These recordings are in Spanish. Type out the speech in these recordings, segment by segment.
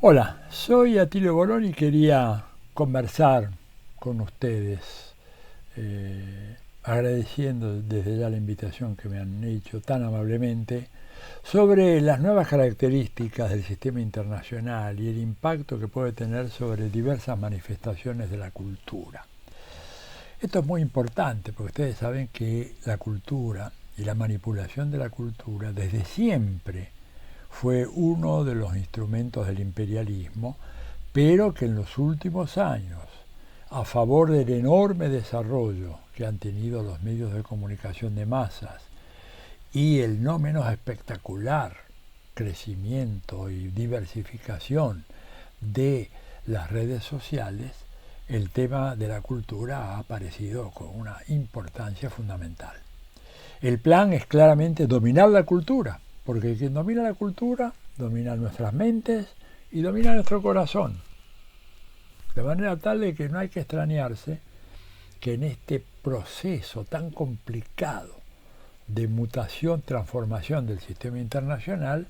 Hola, soy Atilio Borón y quería conversar con ustedes, agradeciendo desde ya la invitación que me han hecho tan amablemente, sobre las nuevas características del sistema internacional y el impacto que puede tener sobre diversas manifestaciones de la cultura. Esto es muy importante porque ustedes saben que la cultura y la manipulación de la cultura desde siempre fue uno de los instrumentos del imperialismo, pero que en los últimos años, a favor del enorme desarrollo que han tenido los medios de comunicación de masas y el no menos espectacular crecimiento y diversificación de las redes sociales, el tema de la cultura ha aparecido con una importancia fundamental. El plan es claramente dominar la cultura, porque quien domina la cultura domina nuestras mentes y domina nuestro corazón. De manera tal de que no hay que extrañarse que en este proceso tan complicado de mutación, transformación del sistema internacional,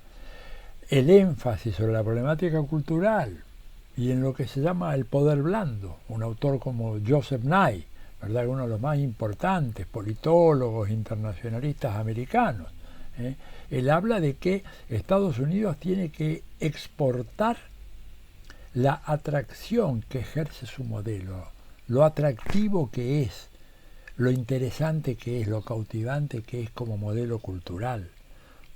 el énfasis sobre la problemática cultural y en lo que se llama el poder blando, un autor como Joseph Nye, ¿verdad? Uno de los más importantes politólogos internacionalistas americanos, él habla de que Estados Unidos tiene que exportar la atracción que ejerce su modelo, lo atractivo que es, lo interesante que es, lo cautivante que es como modelo cultural,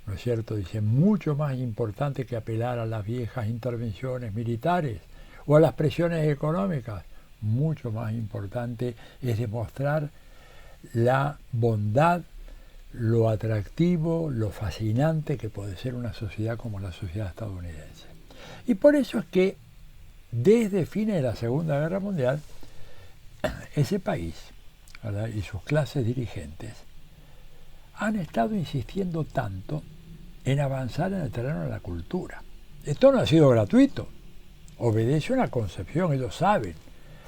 ¿no es cierto? Dice, mucho más importante que apelar a las viejas intervenciones militares o a las presiones económicas, mucho más importante es demostrar la bondad, lo atractivo, lo fascinante que puede ser una sociedad como la sociedad estadounidense. Y por eso es que desde fines de la Segunda Guerra Mundial, ese país, ¿verdad?, y sus clases dirigentes han estado insistiendo tanto en avanzar en el terreno de la cultura. Esto no ha sido gratuito, obedece a una concepción, ellos saben.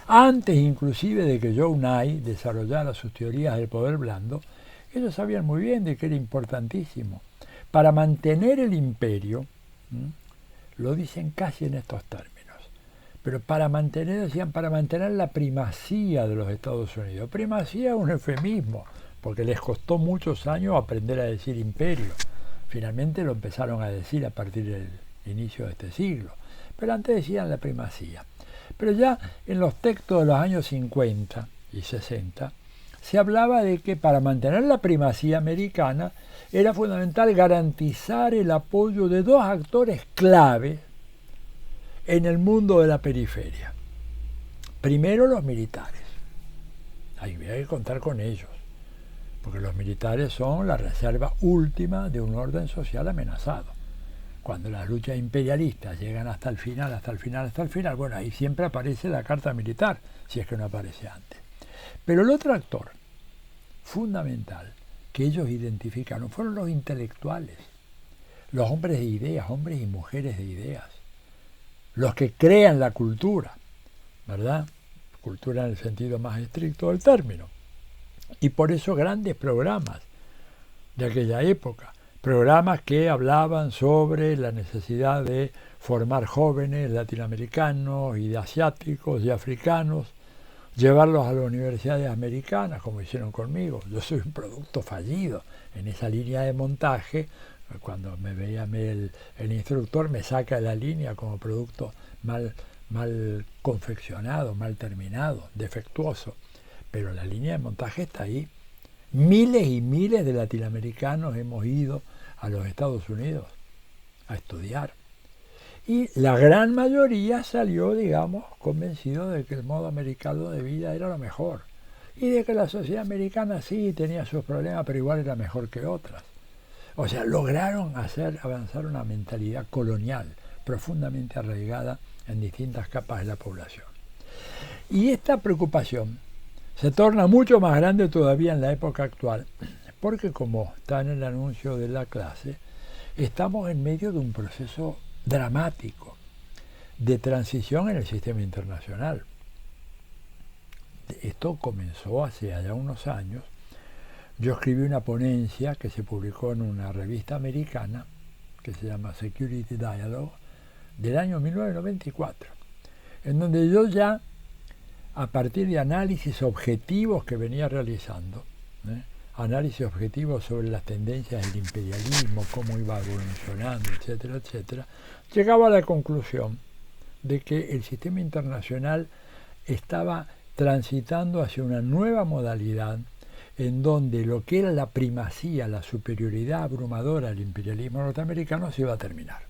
Antes inclusive de que Joe Nye desarrollara sus teorías del poder blando, ellos sabían muy bien de que era importantísimo. Para mantener el imperio, lo dicen casi en estos términos, pero decían, para mantener la primacía de los Estados Unidos. Primacía es un eufemismo, porque les costó muchos años aprender a decir imperio. Finalmente lo empezaron a decir a partir del inicio de este siglo, pero antes decían la primacía. Pero ya en los textos de los años 50 y 60 se hablaba de que para mantener la primacía americana era fundamental garantizar el apoyo de dos actores clave en el mundo de la periferia. Primero, los militares. Hay que contar con ellos, porque los militares son la reserva última de un orden social amenazado. Cuando las luchas imperialistas llegan hasta el final, bueno, ahí siempre aparece la carta militar, si es que no aparece antes. Pero el otro actor fundamental que ellos identificaron fueron los intelectuales, los hombres de ideas, hombres y mujeres de ideas, los que crean la cultura, ¿verdad? Cultura en el sentido más estricto del término. Y por eso grandes programas de aquella época, programas que hablaban sobre la necesidad de formar jóvenes latinoamericanos y de asiáticos y africanos, llevarlos a las universidades americanas, como hicieron conmigo. Yo soy un producto fallido en esa línea de montaje. Cuando me veía el instructor me saca de la línea como producto mal confeccionado, mal terminado, defectuoso. Pero la línea de montaje está ahí. Miles y miles de latinoamericanos hemos ido a los Estados Unidos a estudiar. Y la gran mayoría salió, digamos, convencido de que el modo americano de vida era lo mejor. Y de que la sociedad americana sí tenía sus problemas, pero igual era mejor que otras. O sea, lograron hacer avanzar una mentalidad colonial profundamente arraigada en distintas capas de la población. Y esta preocupación se torna mucho más grande todavía en la época actual, porque como está en el anuncio de la clase, estamos en medio de un proceso dramático de transición en el sistema internacional. Esto comenzó hace allá unos años. Yo escribí una ponencia que se publicó en una revista americana que se llama Security Dialogue, del año 1994, en donde yo ya, a partir de análisis objetivos que venía realizando, análisis objetivos sobre las tendencias del imperialismo, cómo iba evolucionando, etcétera, etcétera, llegaba a la conclusión de que el sistema internacional estaba transitando hacia una nueva modalidad en donde lo que era la primacía, la superioridad abrumadora del imperialismo norteamericano se iba a terminar.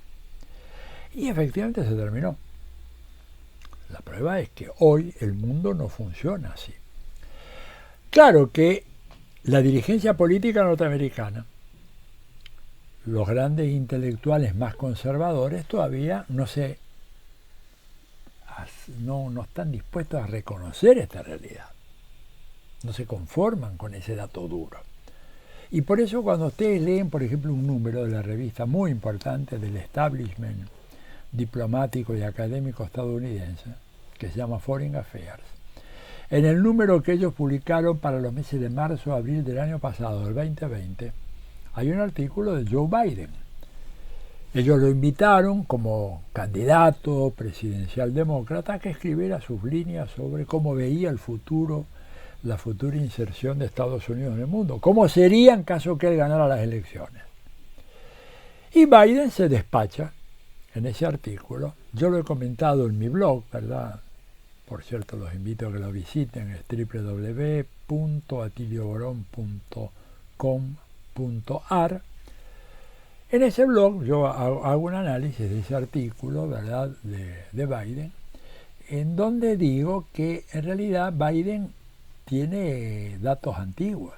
Y efectivamente se terminó. La prueba es que hoy el mundo no funciona así. Claro que la dirigencia política norteamericana, los grandes intelectuales más conservadores, todavía no están dispuestos a reconocer esta realidad. No se conforman con ese dato duro. Y por eso cuando ustedes leen, por ejemplo, un número de la revista muy importante del establishment diplomático y académico estadounidense, que se llama Foreign Affairs, en el número que ellos publicaron para los meses de marzo a abril del año pasado, del 2020, hay un artículo de Joe Biden. Ellos lo invitaron como candidato presidencial demócrata a que escribiera sus líneas sobre cómo veía el futuro, la futura inserción de Estados Unidos en el mundo, cómo sería en caso que él ganara las elecciones. Y Biden se despacha en ese artículo. Yo lo he comentado en mi blog, ¿verdad? Por cierto, los invito a que lo visiten, es www.atilioborón.com.ar. En ese blog yo hago un análisis de ese artículo, ¿verdad?, de Biden, en donde digo que en realidad Biden tiene datos antiguos,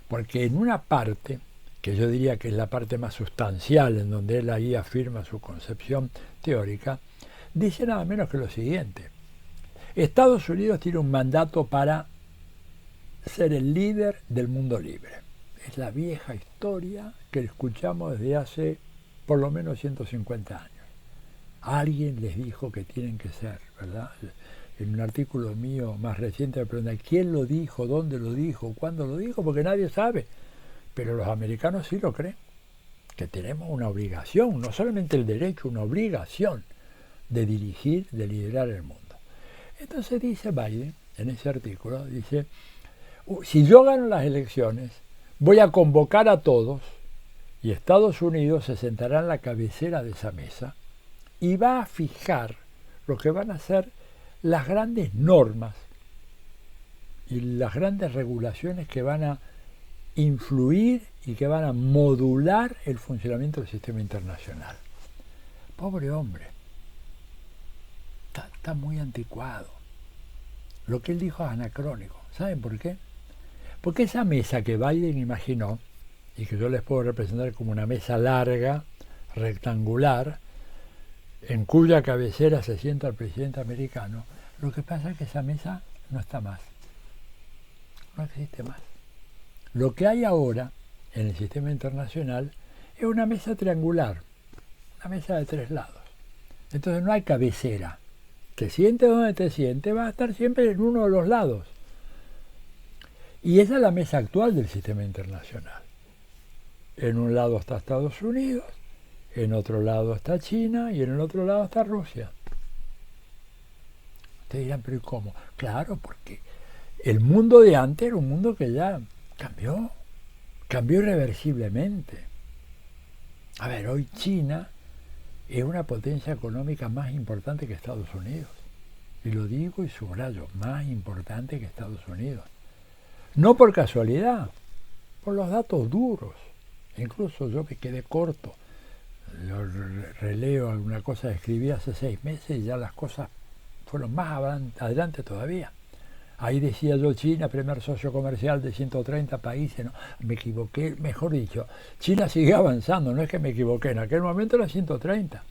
porque en una parte, que yo diría que es la parte más sustancial, en donde él ahí afirma su concepción teórica, dice nada menos que lo siguiente: Estados Unidos tiene un mandato para ser el líder del mundo libre. Es la vieja historia que escuchamos desde hace por lo menos 150 años. Alguien les dijo que tienen que ser, ¿verdad? En un artículo mío más reciente me preguntan quién lo dijo, dónde lo dijo, cuándo lo dijo, porque nadie sabe. Pero los americanos sí lo creen, que tenemos una obligación, no solamente el derecho, una obligación de dirigir, de liderar el mundo. Entonces dice Biden, en ese artículo, dice, si yo gano las elecciones, voy a convocar a todos y Estados Unidos se sentará en la cabecera de esa mesa y va a fijar lo que van a ser las grandes normas y las grandes regulaciones que van a influir y que van a modular el funcionamiento del sistema internacional. Pobre hombre, está muy anticuado. Lo que él dijo es anacrónico. ¿Saben por qué? Porque esa mesa que Biden imaginó, y que yo les puedo representar como una mesa larga, rectangular, en cuya cabecera se sienta el presidente americano, lo que pasa es que esa mesa no está más. No existe más. Lo que hay ahora en el sistema internacional es una mesa triangular, una mesa de 3 lados. Entonces no hay cabecera. Te sientes donde te sientes, vas a estar siempre en uno de los lados. Y esa es la mesa actual del sistema internacional. En un lado está Estados Unidos, en otro lado está China y en el otro lado está Rusia. Ustedes dirán, pero ¿y cómo? Claro, porque el mundo de antes era un mundo que ya cambió irreversiblemente. A ver, hoy China es una potencia económica más importante que Estados Unidos. Y lo digo y subrayo, más importante que Estados Unidos. No por casualidad, por los datos duros. Incluso yo me quedé corto. Yo releo alguna cosa que escribí hace 6 meses y ya las cosas fueron más adelante todavía. Ahí decía yo, China, primer socio comercial de 130 países. No, me equivoqué, mejor dicho, China sigue avanzando, no es que me equivoqué, en aquel momento era 130.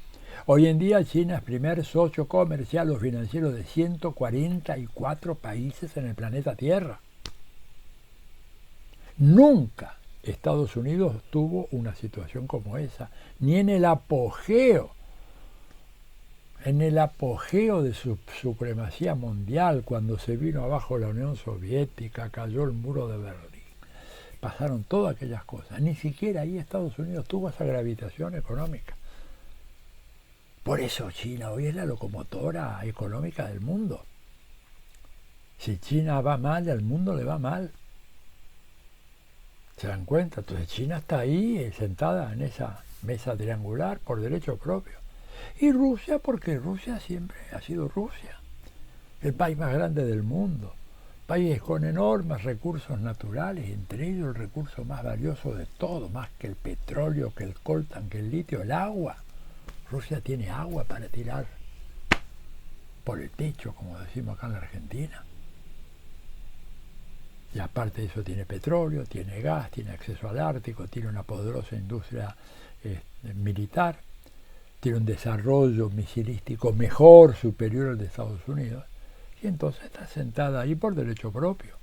Hoy en día China es primer socio comercial o financiero de 144 países en el planeta Tierra. Nunca Estados Unidos tuvo una situación como esa, ni en el apogeo de su supremacía mundial, cuando se vino abajo la Unión Soviética, cayó el muro de Berlín, pasaron todas aquellas cosas. Ni siquiera ahí Estados Unidos tuvo esa gravitación económica. Por eso China hoy es la locomotora económica del mundo. Si China va mal, al mundo le va mal. ¿Se dan cuenta? Entonces China está ahí sentada en esa mesa triangular por derecho propio. Y Rusia, porque Rusia siempre ha sido Rusia, el país más grande del mundo, país con enormes recursos naturales, entre ellos el recurso más valioso de todo, más que el petróleo, que el coltan, que el litio, el agua. Rusia tiene agua para tirar por el techo, como decimos acá en la Argentina. Y aparte de eso tiene petróleo, tiene gas, tiene acceso al Ártico, tiene una poderosa industria militar, tiene un desarrollo misilístico mejor, superior al de Estados Unidos, y entonces está sentada ahí por derecho propio.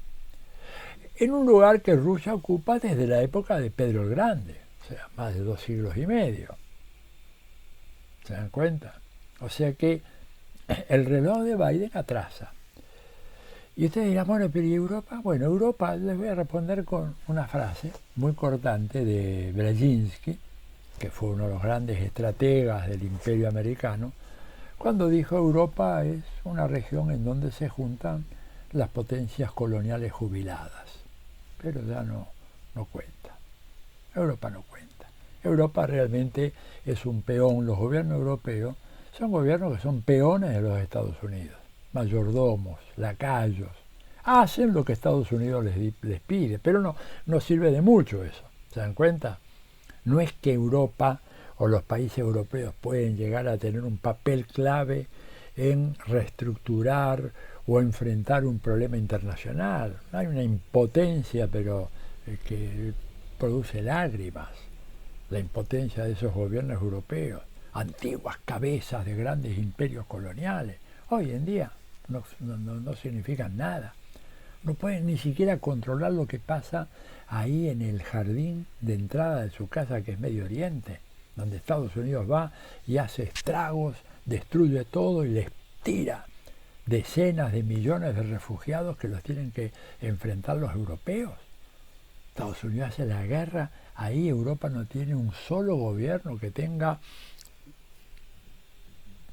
En un lugar que Rusia ocupa desde la época de Pedro el Grande, o sea, más de 2 siglos y medio. ¿Se dan cuenta? O sea que el reloj de Biden atrasa. Y ustedes dirán, bueno, pero ¿y Europa? Bueno, Europa, les voy a responder con una frase muy cortante de Brzezinski, que fue uno de los grandes estrategas del Imperio Americano, cuando dijo Europa es una región en donde se juntan las potencias coloniales jubiladas. Pero ya no cuenta. Europa no cuenta. Europa realmente es un peón. Los gobiernos europeos son gobiernos que son peones de los Estados Unidos. Mayordomos, lacayos, hacen lo que Estados Unidos les pide, pero no sirve de mucho eso, ¿se dan cuenta? No es que Europa o los países europeos pueden llegar a tener un papel clave en reestructurar o enfrentar un problema internacional. Hay una impotencia, pero que produce lágrimas, la impotencia de esos gobiernos europeos, antiguas cabezas de grandes imperios coloniales. Hoy en día no significan nada. No pueden ni siquiera controlar lo que pasa ahí en el jardín de entrada de su casa, que es Medio Oriente, donde Estados Unidos va y hace estragos, destruye todo y les tira decenas de millones de refugiados que los tienen que enfrentar los europeos. Estados Unidos hace la guerra, ahí Europa no tiene un solo gobierno que tenga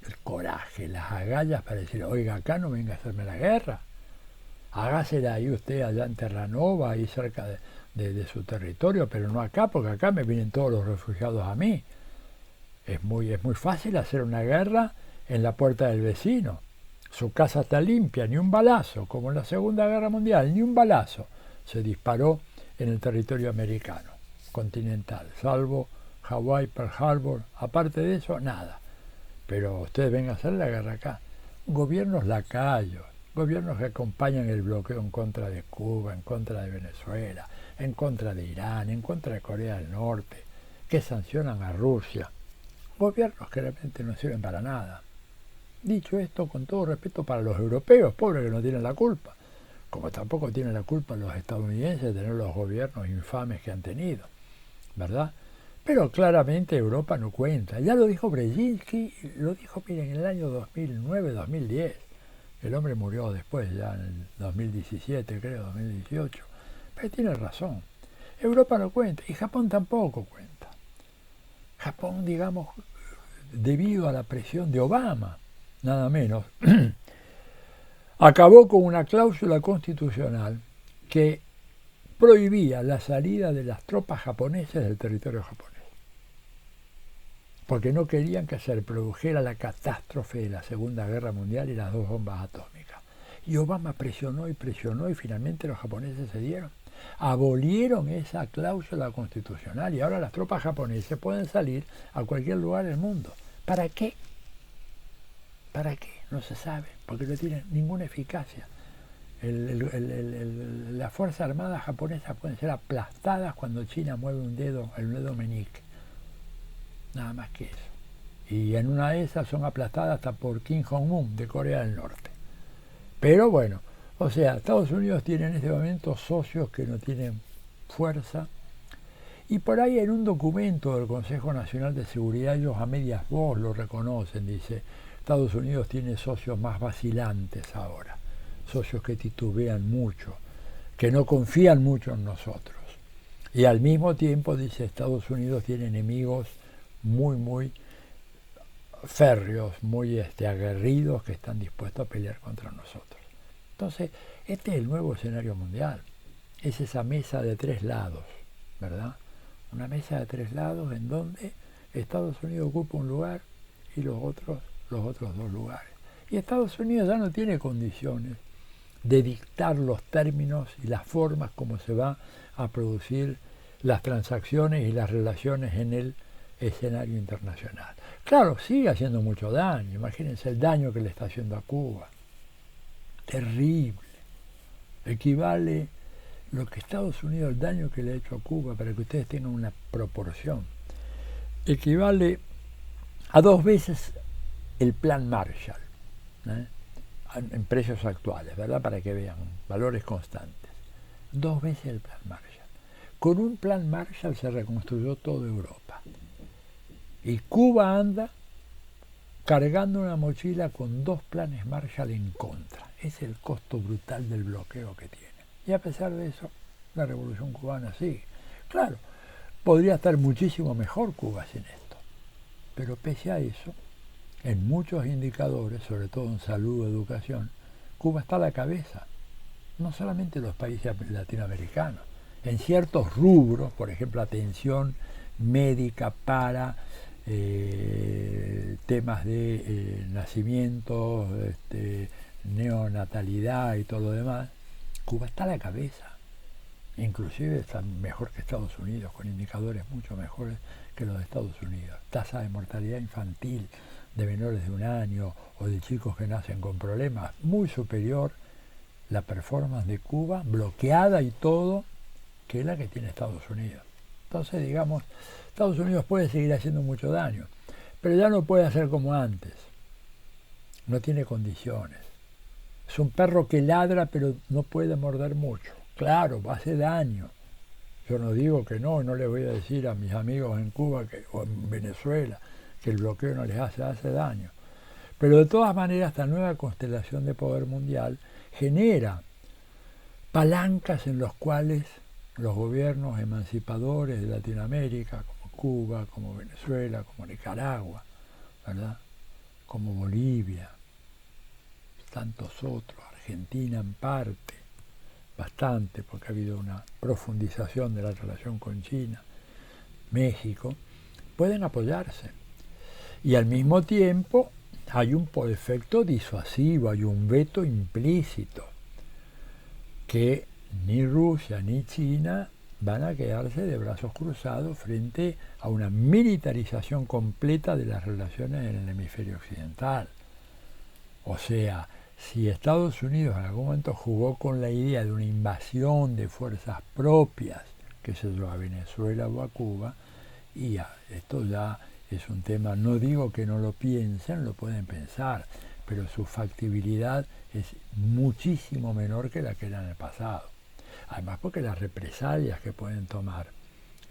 el coraje, las agallas para decir, oiga, acá no venga a hacerme la guerra. Hágasela ahí usted allá en Terranova, ahí cerca de su territorio, pero no acá, porque acá me vienen todos los refugiados a mí. Es muy fácil hacer una guerra en la puerta del vecino. Su casa está limpia, ni un balazo, como en la Segunda Guerra Mundial, ni un balazo se disparó en el territorio americano, continental, salvo Hawái, Pearl Harbor, aparte de eso, nada. Pero ustedes vengan a hacer la guerra acá. Gobiernos lacayos, gobiernos que acompañan el bloqueo en contra de Cuba, en contra de Venezuela, en contra de Irán, en contra de Corea del Norte, que sancionan a Rusia. Gobiernos que realmente no sirven para nada. Dicho esto, con todo respeto para los europeos, pobres que no tienen la culpa, como tampoco tienen la culpa los estadounidenses de tener los gobiernos infames que han tenido, ¿verdad? Pero claramente Europa no cuenta. Ya lo dijo Brzezinski, lo dijo, miren, en el año 2009-2010. El hombre murió después, ya en el 2017, creo, 2018. Pero tiene razón. Europa no cuenta y Japón tampoco cuenta. Japón, digamos, debido a la presión de Obama, nada menos, acabó con una cláusula constitucional que prohibía la salida de las tropas japonesas del territorio japonés, porque no querían que se produjera la catástrofe de la Segunda Guerra Mundial y las 2 bombas atómicas. Y Obama presionó y finalmente los japoneses cedieron. Abolieron esa cláusula constitucional y ahora las tropas japonesas pueden salir a cualquier lugar del mundo. ¿Para qué? ¿Para qué? No se sabe, porque no tienen ninguna eficacia. Las Fuerzas Armadas japonesas pueden ser aplastadas cuando China mueve un dedo, el dedo meñique. Nada más que eso. Y en una de esas son aplastadas hasta por Kim Jong-un de Corea del Norte. Pero bueno, o sea, Estados Unidos tiene en este momento socios que no tienen fuerza. Y por ahí en un documento del Consejo Nacional de Seguridad, ellos a medias voz lo reconocen, dice, Estados Unidos tiene socios más vacilantes ahora, socios que titubean mucho, que no confían mucho en nosotros. Y al mismo tiempo, dice, Estados Unidos tiene enemigos muy férreos, muy aguerridos, que están dispuestos a pelear contra nosotros. Entonces, este es el nuevo escenario mundial. Es esa mesa de tres lados, ¿verdad? Una mesa de tres lados en donde Estados Unidos ocupa un lugar y los otros dos lugares. Y Estados Unidos ya no tiene condiciones de dictar los términos y las formas como se va a producir las transacciones y las relaciones en el escenario internacional. Claro, sigue haciendo mucho daño. Imagínense el daño que le está haciendo a Cuba. Terrible. Equivale lo que Estados Unidos, el daño que le ha hecho a Cuba, para que ustedes tengan una proporción, equivale a 2 veces el plan Marshall, ¿eh? En precios actuales, ¿verdad? Para que vean, valores constantes. 2 veces el plan Marshall. Con un plan Marshall se reconstruyó toda Europa. Y Cuba anda cargando una mochila con 2 planes Marshall en contra. Es el costo brutal del bloqueo que tiene. Y a pesar de eso, la revolución cubana sigue. Claro, podría estar muchísimo mejor Cuba sin esto. Pero pese a eso, en muchos indicadores, sobre todo en salud o educación, Cuba está a la cabeza. No solamente los países latinoamericanos. En ciertos rubros, por ejemplo, atención médica para temas de nacimientos, neonatalidad y todo lo demás, Cuba está a la cabeza. Inclusive está mejor que Estados Unidos, con indicadores mucho mejores que los de Estados Unidos. Tasa de mortalidad infantil de menores de 1 año o de chicos que nacen con problemas, muy superior la performance de Cuba, bloqueada y todo, que es la que tiene Estados Unidos. Entonces, digamos, Estados Unidos puede seguir haciendo mucho daño, pero ya no puede hacer como antes. No tiene condiciones. Es un perro que ladra, pero no puede morder mucho. Claro, hace daño. Yo no digo que no les voy a decir a mis amigos en Cuba o en Venezuela que el bloqueo no les hace daño. Pero de todas maneras, esta nueva constelación de poder mundial genera palancas en las cuales los gobiernos emancipadores de Latinoamérica, como Cuba, como Venezuela, como Nicaragua, ¿verdad? Como Bolivia, tantos otros, Argentina en parte, bastante, porque ha habido una profundización de la relación con China, México, pueden apoyarse. Y al mismo tiempo hay un efecto disuasivo, hay un veto implícito, que ni Rusia ni China van a quedarse de brazos cruzados frente a una militarización completa de las relaciones en el hemisferio occidental. O sea, si Estados Unidos en algún momento jugó con la idea de una invasión de fuerzas propias, que se yo, a Venezuela o a Cuba, y esto ya es un tema, no digo que no lo piensen, lo pueden pensar, pero su factibilidad es muchísimo menor que la que era en el pasado. Además, porque las represalias que pueden tomar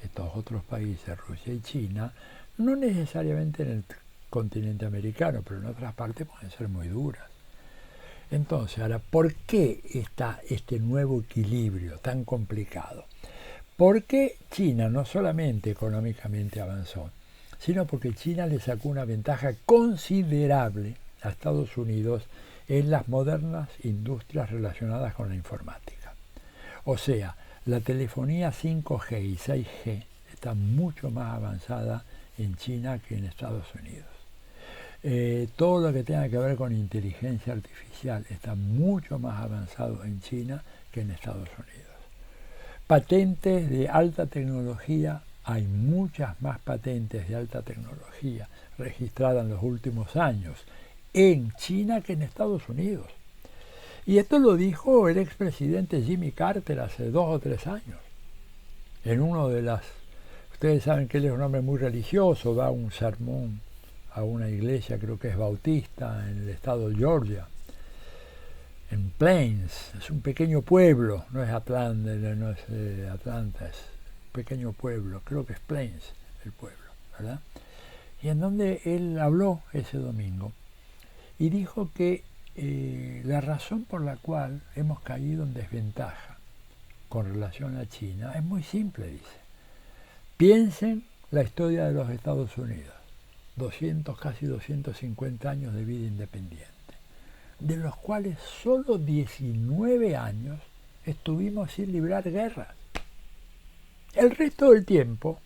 estos otros países, Rusia y China, no necesariamente en el continente americano, pero en otras partes pueden ser muy duras. Entonces, ahora, ¿por qué está este nuevo equilibrio tan complicado? Porque China no solamente económicamente avanzó, sino porque China le sacó una ventaja considerable a Estados Unidos en las modernas industrias relacionadas con la informática. O sea, la telefonía 5G y 6G está mucho más avanzada en China que en Estados Unidos. Todo lo que tenga que ver con inteligencia artificial está mucho más avanzado en China que en Estados Unidos. Patentes de alta tecnología, hay muchas más patentes de alta tecnología registradas en los últimos años en China que en Estados Unidos. Y esto lo dijo el expresidente Jimmy Carter hace 2 o 3 años. En uno de las... Ustedes saben que él es un hombre muy religioso, da un sermón a una iglesia, creo que es bautista, en el estado de Georgia, en Plains. Es un pequeño pueblo, no es Atlanta, es un pequeño pueblo, creo que es Plains el pueblo, ¿verdad? Y en donde él habló ese domingo y dijo que la razón por la cual hemos caído en desventaja con relación a China es muy simple, dice. Piensen la historia de los Estados Unidos. casi 250 años de vida independiente, de los cuales solo 19 años estuvimos sin librar guerras. El resto del tiempo,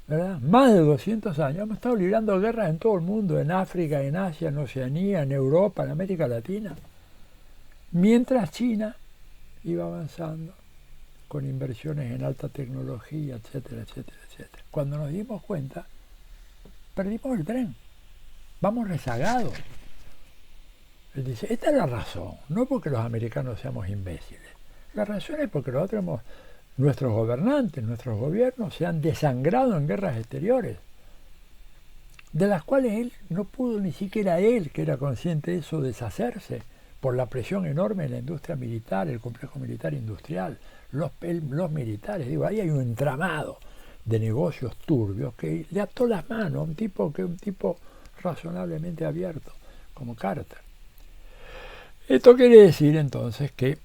¿verdad?, más de 200 años, hemos estado librando guerras en todo el mundo, en África, en Asia, en Oceanía, en Europa, en América Latina, mientras China iba avanzando con inversiones en alta tecnología, etcétera, etcétera, etcétera. Cuando nos dimos cuenta, perdimos el tren, vamos rezagados. Él dice, esta es la razón, no porque los americanos seamos imbéciles, la razón es porque nuestros gobernantes, nuestros gobiernos se han desangrado en guerras exteriores, de las cuales él no pudo, ni siquiera él, que era consciente de eso, deshacerse por la presión enorme en la industria militar, el complejo militar industrial, los militares. Digo, ahí hay un entramado de negocios turbios que le ató las manos a un tipo razonablemente abierto, como Carter. Esto quiere decir entonces que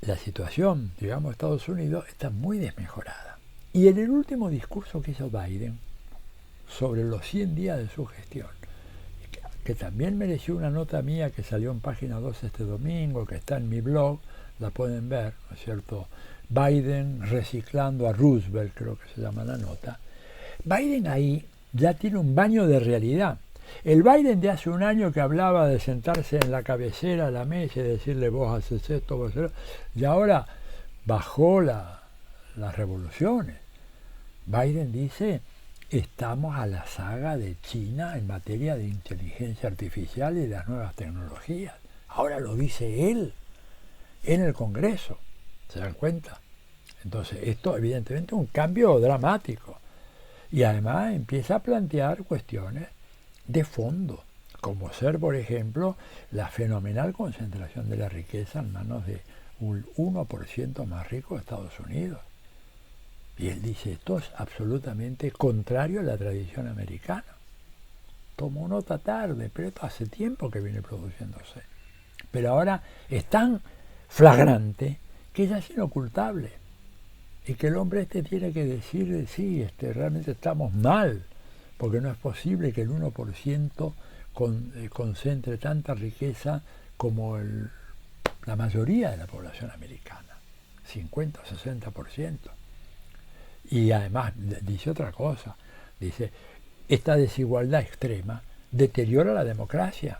la situación, digamos, de Estados Unidos está muy desmejorada. Y en el último discurso que hizo Biden sobre los 100 días de su gestión, que también mereció una nota mía que salió en página 2 este domingo, que está en mi blog, la pueden ver, ¿no es cierto? Biden reciclando a Roosevelt, creo que se llama la nota. Biden ahí ya tiene un baño de realidad. El Biden de hace un año que hablaba de sentarse en la cabecera de la mesa y decirle vos haces esto, vos haces esto, y ahora bajó las revoluciones. Biden dice, estamos a la saga de China en materia de inteligencia artificial y de las nuevas tecnologías. Ahora lo dice él en el Congreso. ¿Se dan cuenta? Entonces, esto evidentemente es un cambio dramático. Y además empieza a plantear cuestiones de fondo, como ser, por ejemplo, la fenomenal concentración de la riqueza en manos de un 1% más rico de Estados Unidos. Y él dice, esto es absolutamente contrario a la tradición americana. Tomó nota tarde, pero esto hace tiempo que viene produciéndose. Pero ahora es tan flagrante que ya es inocultable. Y que el hombre tiene que decir, sí, realmente estamos mal, porque no es posible que el 1% concentre tanta riqueza como la mayoría de la población americana, 50 o 60%. Y además dice otra cosa, dice, esta desigualdad extrema deteriora la democracia.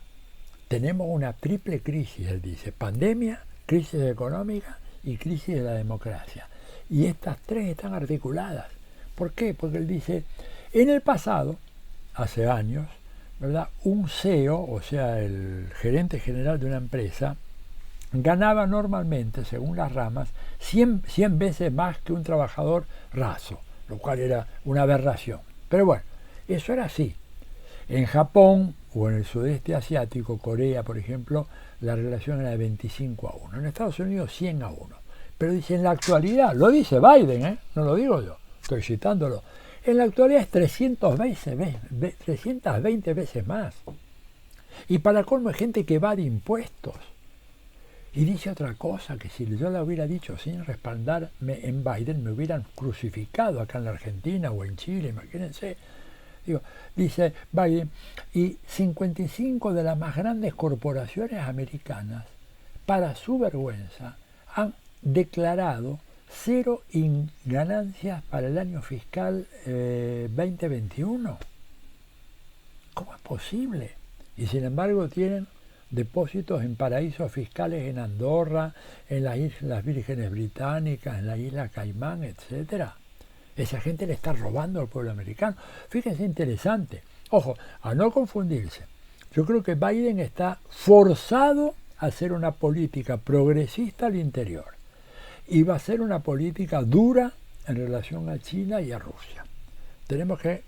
Tenemos una triple crisis, él dice, pandemia, crisis económica y crisis de la democracia. Y estas tres están articuladas. ¿Por qué? Porque él dice, en el pasado, hace años, ¿verdad?, un CEO, o sea, el gerente general de una empresa, ganaba normalmente, según las ramas, 100 veces más que un trabajador raso, lo cual era una aberración. Pero bueno, eso era así. En Japón o en el sudeste asiático, Corea, por ejemplo, la relación era de 25-1. En Estados Unidos, 100-1. Pero dice, en la actualidad, lo dice Biden, no lo digo yo, estoy citándolo, en la actualidad es 320 veces más. Y para colmo hay gente que va de impuestos. Y dice otra cosa, que si yo la hubiera dicho sin respaldarme en Biden, me hubieran crucificado acá en la Argentina o en Chile, imagínense. Dice Biden, y 55 de las más grandes corporaciones americanas, para su vergüenza, han declarado cero ganancias para el año fiscal 2021. ¿Cómo es posible? Y sin embargo tienen depósitos en paraísos fiscales en Andorra, en las Islas Vírgenes Británicas, en la isla Caimán, etc. Esa gente le está robando al pueblo americano. Fíjense, interesante. Ojo, a no confundirse. Yo creo que Biden está forzado a hacer una política progresista al interior. Y va a ser una política dura en relación a China y a Rusia. Tenemos que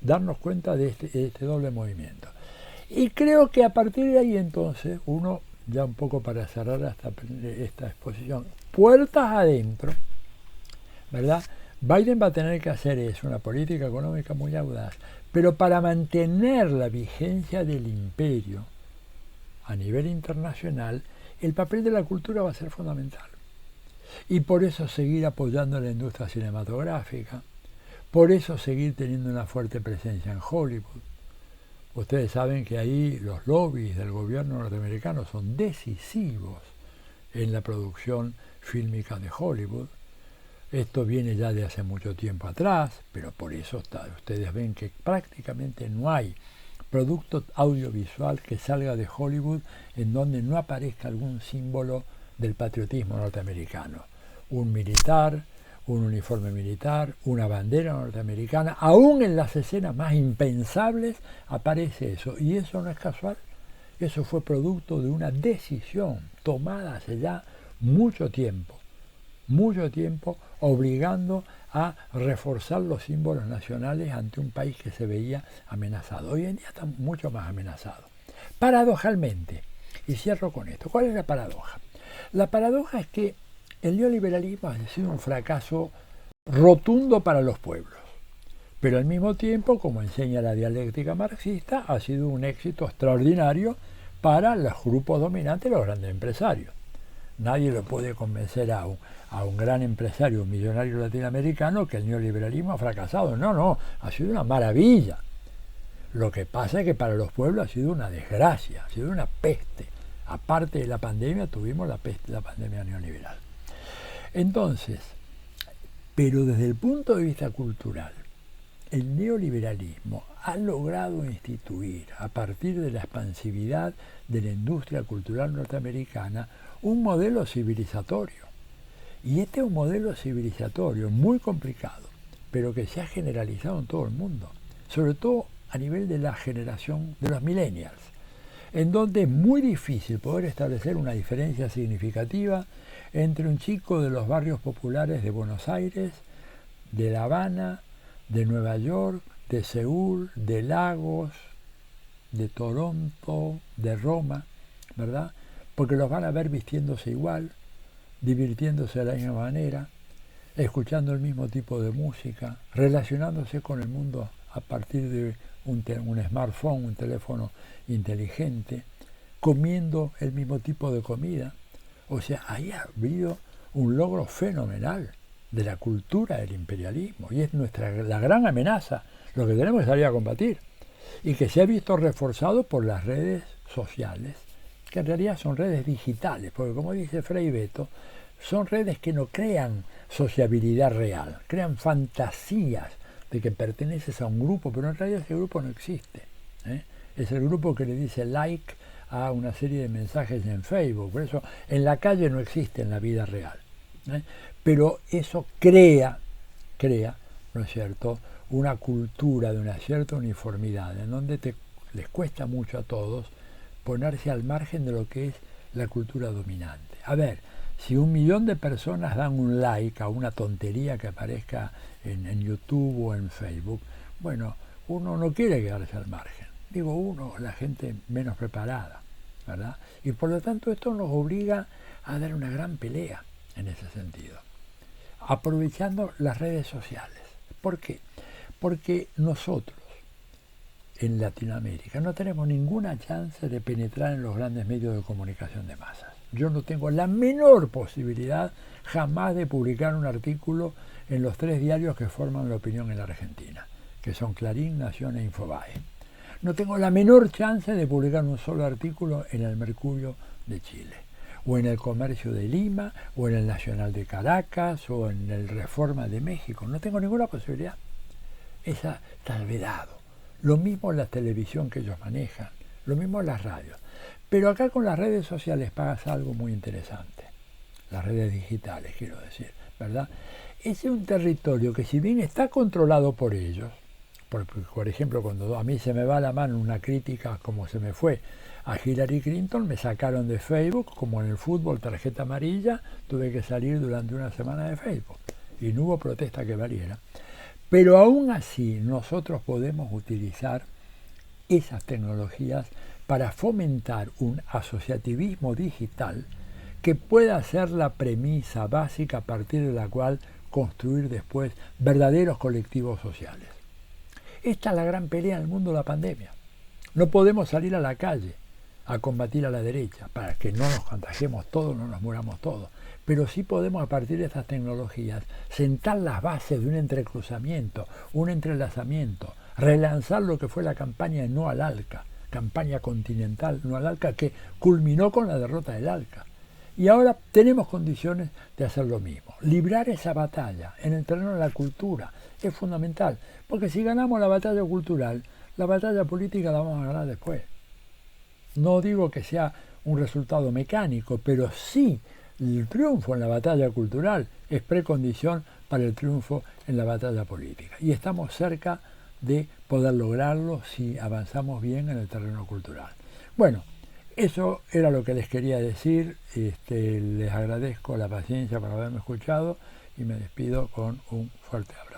darnos cuenta de este doble movimiento. Y creo que a partir de ahí entonces, uno, ya un poco para cerrar esta exposición, puertas adentro, ¿verdad? Biden va a tener que hacer eso, una política económica muy audaz, pero para mantener la vigencia del imperio a nivel internacional, el papel de la cultura va a ser fundamental. Y por eso seguir apoyando la industria cinematográfica, Por eso seguir teniendo una fuerte presencia en Hollywood. Ustedes saben que ahí los lobbies del gobierno norteamericano son decisivos en la producción fílmica de Hollywood. Esto viene ya de hace mucho tiempo atrás, pero por eso ustedes ven que prácticamente no hay producto audiovisual que salga de Hollywood en donde no aparezca algún símbolo del patriotismo norteamericano. Un militar, un uniforme militar, una bandera norteamericana, aún en las escenas más impensables aparece eso. Y eso no es casual, eso fue producto de una decisión tomada hace ya mucho tiempo, obligando a reforzar los símbolos nacionales ante un país que se veía amenazado. Hoy en día está mucho más amenazado. Paradojalmente, y cierro con esto, ¿cuál es la paradoja? La paradoja es que el neoliberalismo ha sido un fracaso rotundo para los pueblos, pero al mismo tiempo, como enseña la dialéctica marxista, ha sido un éxito extraordinario para los grupos dominantes, los grandes empresarios. Nadie lo puede convencer a un gran empresario, un millonario latinoamericano, que el neoliberalismo ha fracasado. No, ha sido una maravilla. Lo que pasa es que para los pueblos ha sido una desgracia, ha sido una peste. Aparte de la pandemia, tuvimos la pandemia neoliberal. Entonces, pero desde el punto de vista cultural, el neoliberalismo ha logrado instituir, a partir de la expansividad de la industria cultural norteamericana, un modelo civilizatorio. Y este es un modelo civilizatorio muy complicado, pero que se ha generalizado en todo el mundo, sobre todo a nivel de la generación de los millennials, en donde es muy difícil poder establecer una diferencia significativa entre un chico de los barrios populares de Buenos Aires, de La Habana, de Nueva York, de Seúl, de Lagos, de Toronto, de Roma, ¿verdad? Porque los van a ver vistiéndose igual, divirtiéndose de la misma manera, escuchando el mismo tipo de música, relacionándose con el mundo a partir de un smartphone, un teléfono inteligente, comiendo el mismo tipo de comida. O sea, ahí ha habido un logro fenomenal de la cultura del imperialismo y es la gran amenaza, lo que tenemos que salir a combatir, y que se ha visto reforzado por las redes sociales, que en realidad son redes digitales, porque como dice Frei Beto, son redes que no crean sociabilidad real, crean fantasías de que perteneces a un grupo, pero en realidad ese grupo no existe. Es el grupo que le dice like a una serie de mensajes en Facebook, por eso en la calle no existe en la vida real. Pero eso crea, ¿no es cierto?, una cultura de una cierta uniformidad, en donde les cuesta mucho a todos ponerse al margen de lo que es la cultura dominante. A ver, si 1 millón de personas dan un like a una tontería que aparezca en YouTube o en Facebook, bueno, uno no quiere quedarse al margen. Digo uno, la gente menos preparada, ¿verdad? Y por lo tanto esto nos obliga a dar una gran pelea en ese sentido, aprovechando las redes sociales. ¿Por qué? Porque nosotros en Latinoamérica no tenemos ninguna chance de penetrar en los grandes medios de comunicación de masas. Yo no tengo la menor posibilidad jamás de publicar un artículo en los 3 diarios que forman la opinión en la Argentina, que son Clarín, Nación e Infobae. No tengo la menor chance de publicar un solo artículo en el Mercurio de Chile, o en el Comercio de Lima, o en el Nacional de Caracas, o en el Reforma de México. No tengo ninguna posibilidad. Esa está vedado. Lo mismo la televisión que ellos manejan, lo mismo las radios. Pero acá con las redes sociales pasa algo muy interesante. Las redes digitales, quiero decir, ¿verdad? Es un territorio que si bien está controlado por ellos, porque, por ejemplo, cuando a mí se me va la mano una crítica como se me fue a Hillary Clinton, me sacaron de Facebook, como en el fútbol, tarjeta amarilla, tuve que salir durante una semana de Facebook y no hubo protesta que valiera. Pero aún así nosotros podemos utilizar esas tecnologías para fomentar un asociativismo digital que pueda ser la premisa básica a partir de la cual construir después verdaderos colectivos sociales. Esta es la gran pelea en el mundo de la pandemia. No podemos salir a la calle a combatir a la derecha para que no nos contagiemos todos, no nos muramos todos. pero sí podemos a partir de estas tecnologías sentar las bases de un entrecruzamiento, un entrelazamiento, relanzar lo que fue la campaña No al ALCA, campaña continental No al ALCA, que culminó con la derrota del ALCA. Y ahora tenemos condiciones de hacer lo mismo. Librar esa batalla en el terreno de la cultura es fundamental, porque si ganamos la batalla cultural, la batalla política la vamos a ganar después. No digo que sea un resultado mecánico, pero sí el triunfo en la batalla cultural es precondición para el triunfo en la batalla política. Y estamos cerca de poder lograrlo si avanzamos bien en el terreno cultural. Bueno, eso era lo que les quería decir. Les agradezco la paciencia por haberme escuchado y me despido con un fuerte abrazo.